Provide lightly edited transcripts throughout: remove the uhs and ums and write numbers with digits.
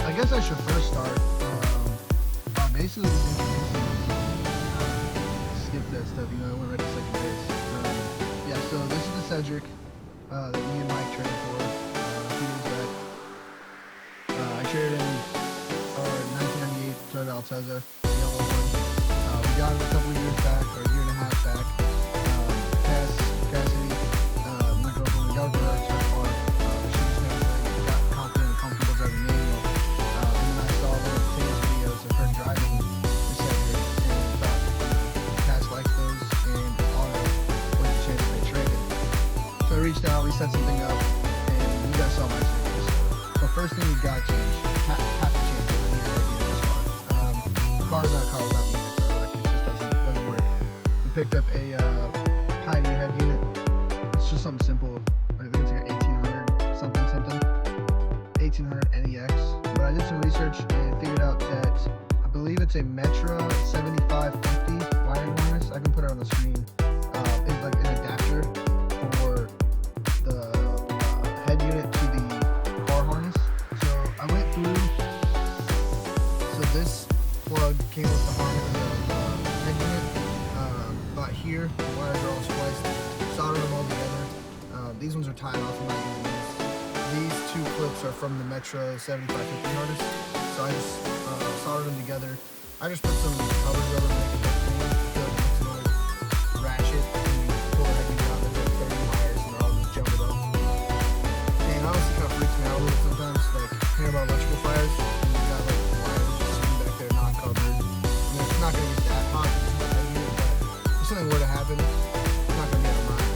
I guess I should first start. Basically, skip that stuff. You know, I went right to second base. Yeah. So this is the Cedric that me and Mike traded for a few years back. I traded him 1998 Toyota Altezza, the yellow one. We got him a couple of years back, or a year and a half back. Cassidy, my girlfriend, we got her for her car. She just never really got confident and comfortable driving manual. And then I saw one of Taylor's videos of her driving the Cedric and thought Cass likes those and auto was the chance they traded. So I reached out, we set something up, and you guys saw my series. But first thing we got changed, have to change it. I need to get this car. The car's not a car without music, though. Like, it just doesn't work. We picked up a Pioneer head unit. It's just something simple. I think it's like an 1800 something 1800 NEX. But I did some research and figured out that I believe it's a Metra 7550 wiring harness. I can put it on the screen. It's like an adapter for the head unit to the car harness. So I went through. So this plug came with the harness, the head unit. About here, the wires are all spliced. Soldered them all together. These ones are tied off. I'm not using these. These two clips are from the Metra 7550 harness. So I just soldered them together. I just put some covers over to make it look clean. I feel like it looks more ratchet. And you pull the head unit out, there's like 30 wires and they're all just jumbled up. And honestly, kind of freaks me out a little bit sometimes. Like, hearing about electrical fires, and you got like wires just sitting back there not covered. I mean, it's not going to get that hot. If something were to happen, it's not going to be out of mind.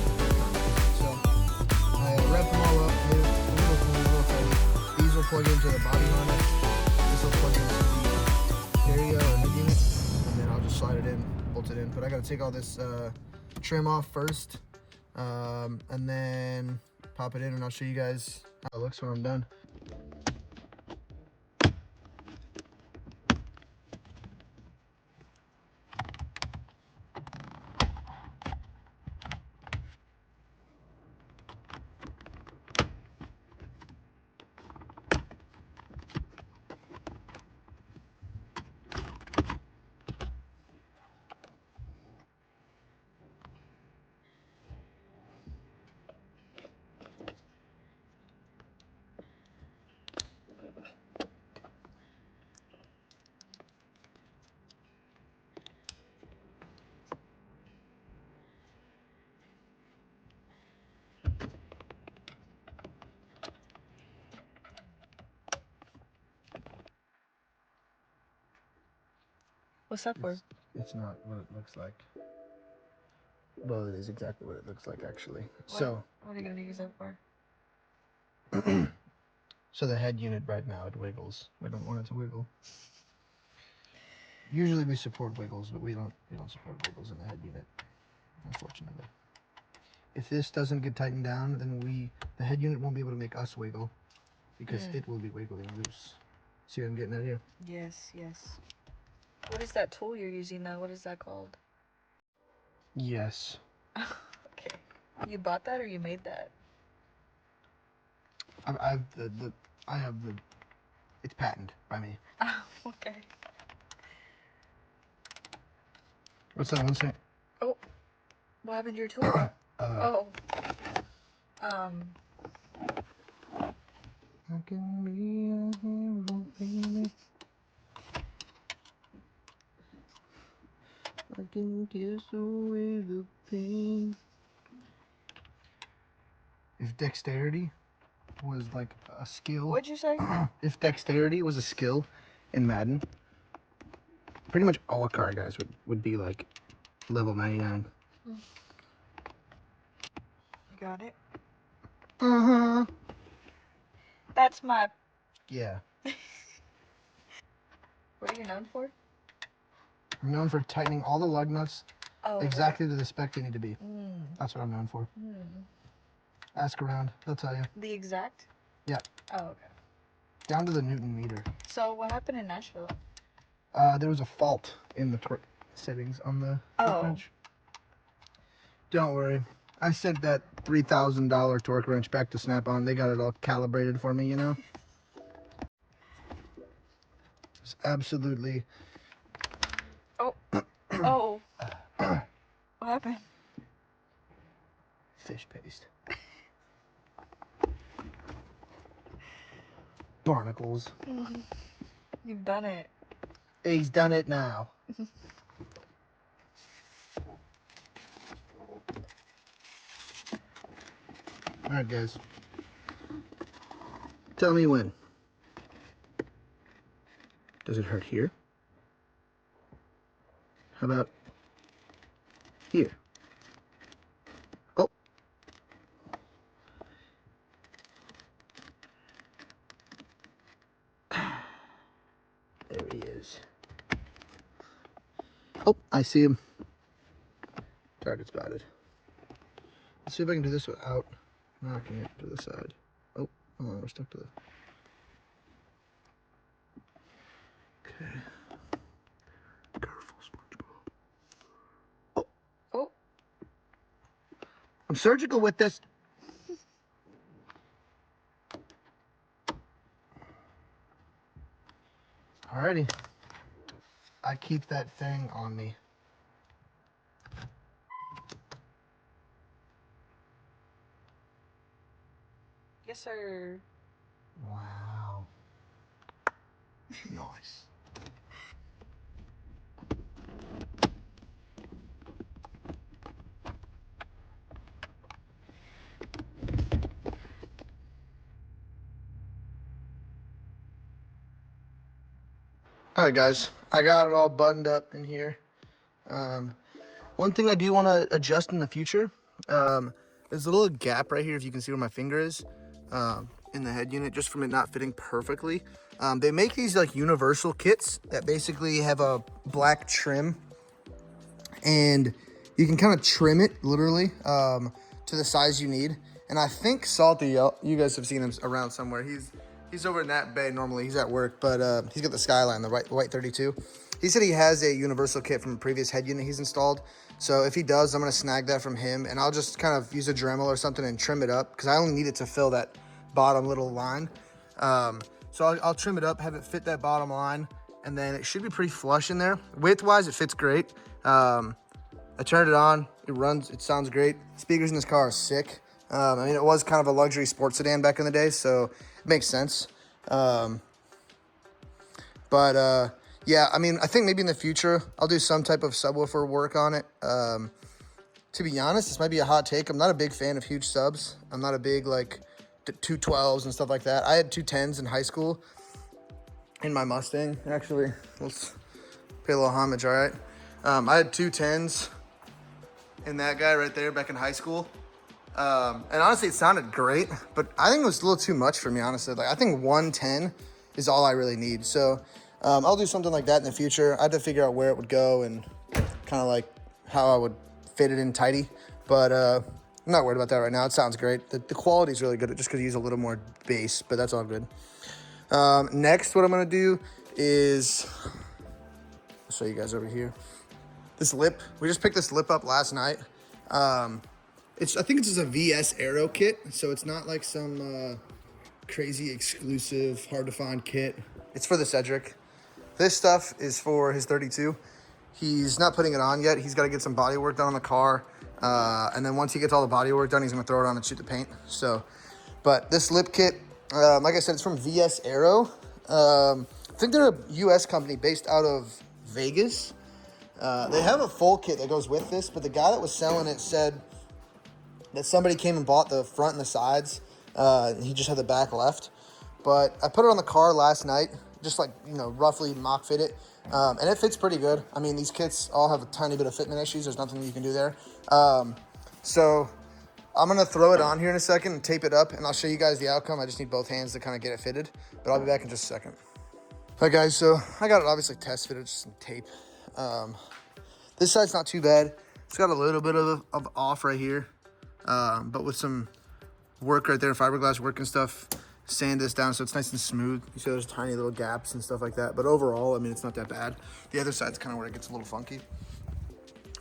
So I wrapped them all up, made it a little clean, a little tidy. These will plug into the body harness. This will plug into the stereo or head unit, and then I'll just slide it in, bolt it in. But I got to take all this trim off first, and then pop it in, and I'll show you guys how it looks when I'm done. What's that for? It's not what it looks like. Well, it is exactly what it looks like, actually. So, what are you gonna use that for? so the head unit right now, it wiggles. We don't want it to wiggle. Usually we support wiggles, but we don't support wiggles in the head unit, unfortunately. If this doesn't get tightened down, then the head unit won't be able to make us wiggle because it will be wiggling loose. See what I'm getting at here? Yes, yes. What is that tool you're using now? What is that called? Yes. Okay. You bought that or you made that? I have the it's patented by me. Oh, okay. What's that one say? Oh, what happened to your tool? Oh. I can be a hero, baby. I can kiss away the pain. If dexterity was like a skill. What'd you say? If dexterity was a skill in Madden, pretty much all car guys would be like level 99. Got it. Uh-huh. That's my... Yeah. What are you known for? I'm known for tightening all the lug nuts Oh, exactly to the spec they need to be. Mm. That's what I'm known for. Mm. Ask around. They'll tell you. The exact? Yeah. Oh, okay. Down to the Newton meter. So what happened in Nashville? There was a fault in the torque settings on the torque wrench. Don't worry. I sent that $3,000 torque wrench back to Snap-on. They got it all calibrated for me, you know? It's absolutely... Oh. Oh. What happened? Fish paste. Barnacles. You've done it. He's done it now. Alright, guys. Tell me when. Does it hurt here? How about here? Oh. There he is. Oh, I see him. Target spotted. Let's see if I can do this without knocking it to the side. Oh, hold on, we're stuck to the... Okay. Careful, SpongeBob. Oh. Oh. I'm surgical with this. Alrighty. I keep that thing on me. Yes, sir. Wow. Nice. Alright guys, I got it all buttoned up in here. One thing I do want to adjust in the future, there's a little gap right here, if you can see where my finger is, in the head unit, just from it not fitting perfectly. They make these like universal kits that basically have a black trim, and you can kind of trim it literally to the size you need. And I think Salty, you guys have seen him around somewhere. He's over in that bay normally. He's at work, but he's got the Skyline, the Y33. He said he has a universal kit from a previous head unit he's installed. So if he does, I'm gonna snag that from him, and I'll just kind of use a Dremel or something and trim it up, because I only need it to fill that bottom little line. So I'll trim it up, have it fit that bottom line, and then it should be pretty flush in there. Width-wise, it fits great. I turned it on, it runs, it sounds great. Speakers in this car are sick. I mean, it was kind of a luxury sports sedan back in the day, so it makes sense. Yeah, I mean, I think maybe in the future, I'll do some type of subwoofer work on it. To be honest, this might be a hot take. I'm not a big fan of huge subs. I'm not a big, like, 212s and stuff like that. I had 210s in high school in my Mustang. Actually, let's pay a little homage, all right? I had 210s in that guy right there back in high school. And honestly, it sounded great, but I think it was a little too much for me, honestly. Like, I think 110 is all I really need. So I'll do something like that in the future. I had to figure out where it would go and kind of like how I would fit it in tidy. But I'm not worried about that right now. It sounds great. The quality is really good. It just could use a little more bass, but that's all good. Next, what I'm going to do is, I'll show you guys over here. This lip, we just picked this lip up last night. I think it's just a VS Aero kit, so it's not like some crazy exclusive, hard to find kit. It's for the Cedric. This stuff is for his 32. He's not putting it on yet. He's got to get some body work done on the car, and then once he gets all the body work done, he's gonna throw it on and shoot the paint. So, but this lip kit, like I said, it's from VS Aero. I think they're a US company based out of Vegas. They have a full kit that goes with this, but the guy that was selling it said that somebody came and bought the front and the sides. He just had the back left. But I put it on the car last night, just like, you know, roughly mock fit it. And it fits pretty good. I mean, these kits all have a tiny bit of fitment issues. There's nothing you can do there. So I'm going to throw it on here in a second and tape it up, and I'll show you guys the outcome. I just need both hands to kind of get it fitted, but I'll be back in just a second. All right, guys, so I got it obviously test fitted, just some tape. This side's not too bad. It's got a little bit of off right here, but with some work right there, fiberglass work and stuff, sand this down so it's nice and smooth. You see there's tiny little gaps and stuff like that, but overall, I mean, it's not that bad. The other side's kind of where it gets a little funky.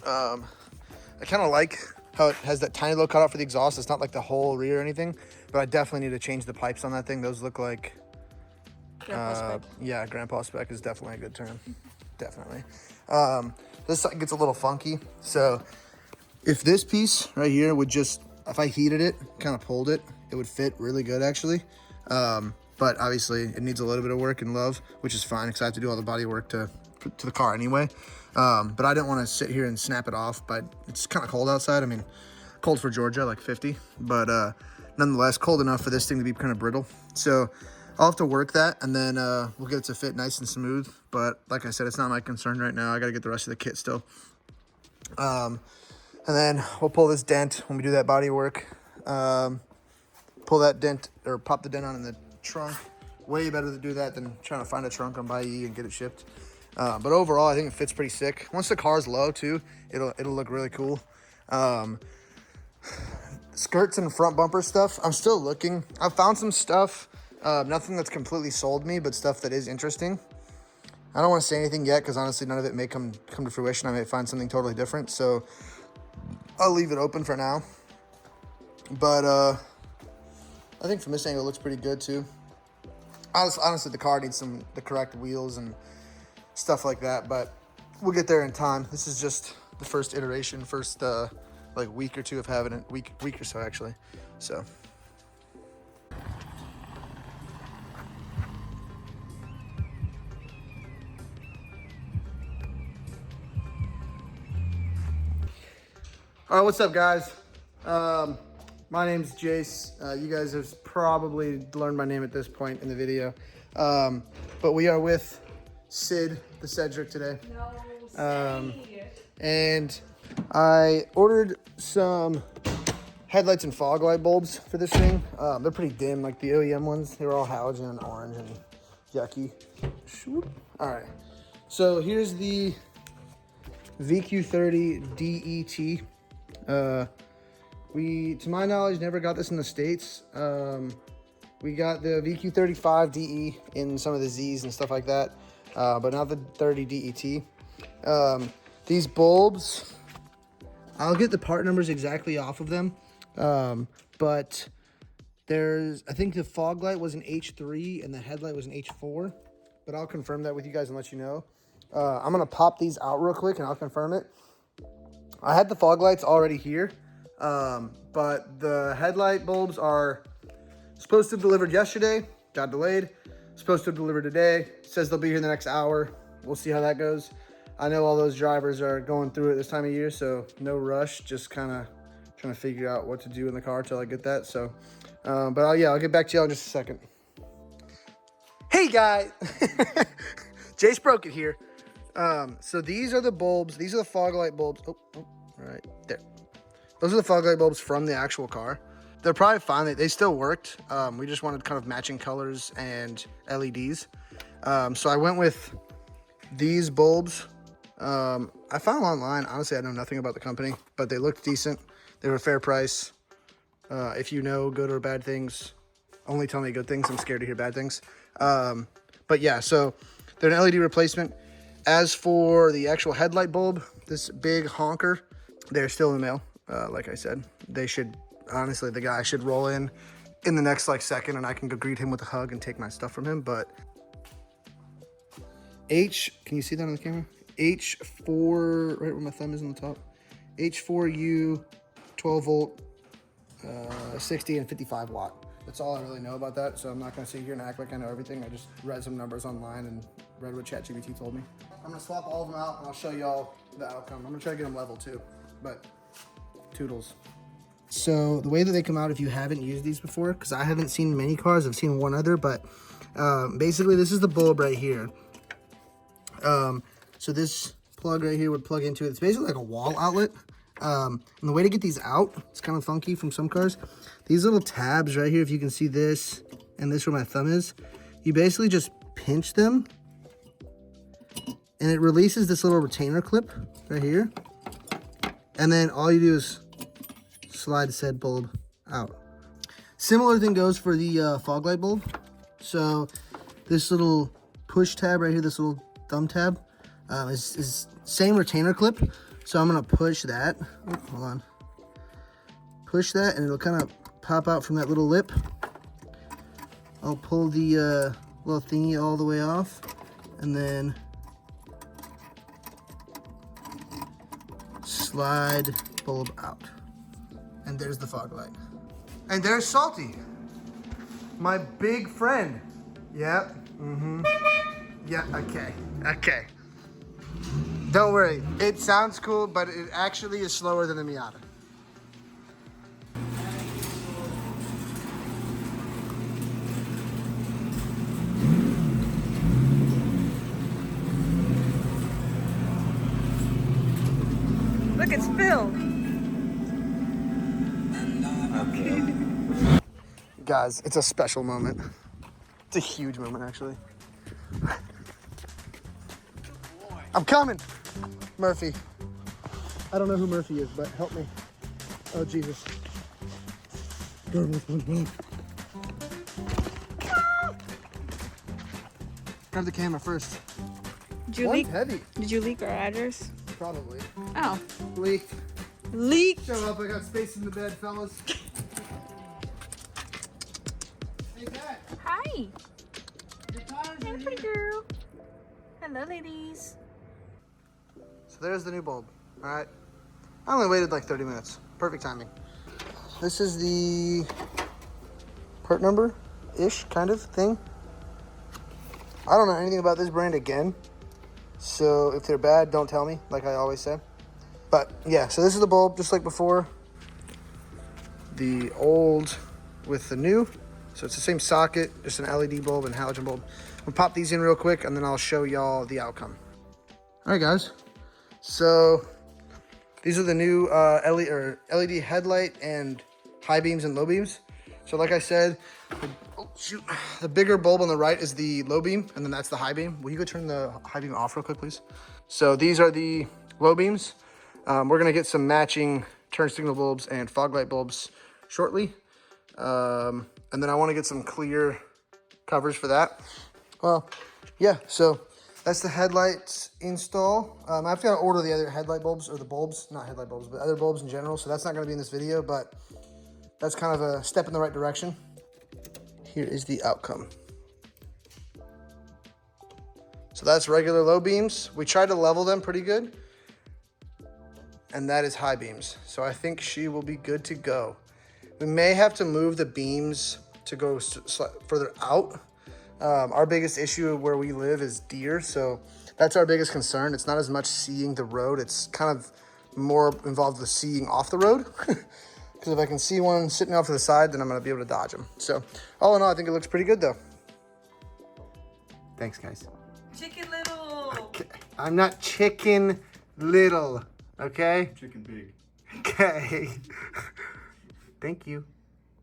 I kind of like how it has that tiny little cutout for the exhaust. It's not like the whole rear or anything, but I definitely need to change the pipes on that thing. Those look like, Grandpa spec. yeah, grandpa spec is definitely a good term. Definitely. This side gets a little funky. So if this piece right here would just, if I heated it, kind of pulled it, it would fit really good actually. But obviously it needs a little bit of work and love, which is fine because I have to do all the body work to the car anyway. But I didn't want to sit here and snap it off, but it's kind of cold outside. I mean, cold for Georgia, like 50, but nonetheless cold enough for this thing to be kind of brittle. So I'll have to work that, and then we'll get it to fit nice and smooth. But like I said, it's not my concern right now. I got to get the rest of the kit still. And then we'll pull this dent when we do that body work. Pull that dent, or pop the dent on in the trunk. Way better to do that than trying to find a trunk on Buyee and get it shipped. But overall, I think it fits pretty sick. Once the car's low too, it'll look really cool. Skirts and front bumper stuff, I'm still looking. I've found some stuff, nothing that's completely sold me, but stuff that is interesting. I don't want to say anything yet because honestly, none of it may come to fruition. I may find something totally different, so I'll leave it open for now. But I think from this angle, it looks pretty good too. Honestly, the car needs the correct wheels and stuff like that, but we'll get there in time. This is just the first iteration, first like week or two of having it, week or so actually. So all right, what's up guys? My name's Jace. You guys have probably learned my name at this point in the video, but we are with Sid the Cedric today. And I ordered some headlights and fog light bulbs for this thing. They're pretty dim, like the OEM ones. They were all halogen and orange and yucky. All right, so here's the VQ30 DET. We, to my knowledge, never got this in the States. We got the VQ35 DE in some of the Z's and stuff like that, but not the 30 DET. These bulbs, I'll get the part numbers exactly off of them, but I think the fog light was an H3 and the headlight was an H4, but I'll confirm that with you guys and let you know. I'm gonna pop these out real quick and I'll confirm it. I had the fog lights already here, but the headlight bulbs are supposed to have delivered yesterday, got delayed. Supposed to have delivered today. Says they'll be here in the next hour. We'll see how that goes. I know all those drivers are going through it this time of year, so no rush. Just kind of trying to figure out what to do in the car till I get that. So, but I'll get back to y'all in just a second. Hey guys, Jace broke it here. So these are the bulbs. These are the fog light bulbs. Oh, right there. Those are the fog light bulbs from the actual car. They're probably fine. They still worked. We just wanted kind of matching colors and LEDs. So I went with these bulbs. I found online. Honestly, I know nothing about the company, but they looked decent. They were a fair price. If you know good or bad things, only tell me good things. I'm scared to hear bad things. But yeah, so they're an LED replacement. As for the actual headlight bulb, this big honker, they're still in the mail. Like I said, they should, honestly, the guy should roll in the next like second and I can go greet him with a hug and take my stuff from him. But can you see that on the camera? H4, right where my thumb is on the top. H4U, 12 volt, 60 and 55 watt. That's all I really know about that. So I'm not gonna sit here and act like I know everything. I just read some numbers online and read what ChatGPT told me. I'm gonna swap all of them out and I'll show y'all the outcome. I'm gonna try to get them level too, but toodles. So the way that they come out, if you haven't used these before, because I haven't seen many cars, I've seen one other, but basically this is the bulb right here. So this plug right here would plug into it. It's basically like a wall outlet. And the way to get these out, it's kind of funky from some cars. These little tabs right here, if you can see this and this where my thumb is, you basically just pinch them and it releases this little retainer clip right here. And then all you do is slide said bulb out. Similar thing goes for the fog light bulb. So this little push tab right here, this little thumb tab, is same retainer clip. So I'm gonna push that. Oh, hold on. Push that, and it'll kind of pop out from that little lip. I'll pull the little thingy all the way off, and then slide bulb out. And there's the fog light. And there's Salty, my big friend. Yep. Yeah. Okay. Don't worry, it sounds cool, but it actually is slower than the Miata. Look, it's Phil. Guys, it's a special moment. It's a huge moment, actually. I'm coming, Murphy. I don't know who Murphy is, but help me. Oh, Jesus. Grab the camera first. Did you One's leak? heavy. Did you leak our address? Probably. Oh. Leaked. Leak. Show up, I got space in the bed, fellas. Hey, Dad. Hi. Your tires Hey, are pretty here. girl. Hello, ladies. So there's the new bulb, all right? I only waited like 30 minutes. Perfect timing. This is the part number-ish kind of thing. I don't know anything about this brand again. So if they're bad, don't tell me, like I always say. But yeah, so this is the bulb, just like before. The old with the new. So it's the same socket, just an LED bulb and halogen bulb. We'll pop these in real quick and then I'll show y'all the outcome. All right, guys. So these are the new LED headlight and high beams and low beams. So like I said, the bigger bulb on the right is the low beam, and then that's the high beam. Will you go turn the high beam off real quick, please? So these are the low beams. We're gonna get some matching turn signal bulbs and fog light bulbs shortly. And then I wanna get some clear covers for that. Well, yeah, so that's the headlights install. I've got to order the other headlight bulbs, or the bulbs, not headlight bulbs, but other bulbs in general. So that's not going to be in this video, but that's kind of a step in the right direction. Here is the outcome. So that's regular low beams. We tried to level them pretty good. And that is high beams. So I think she will be good to go. We may have to move the beams to go further out. Our biggest issue where we live is deer, so that's our biggest concern. It's not as much seeing the road, it's kind of more involved with seeing off the road. Because if I can see one sitting off to the side, then I'm gonna be able to dodge them. So all in all, I think it looks pretty good though. Thanks, guys. Chicken Little. Okay. I'm not Chicken Little, okay? Chicken big. Okay. Thank you.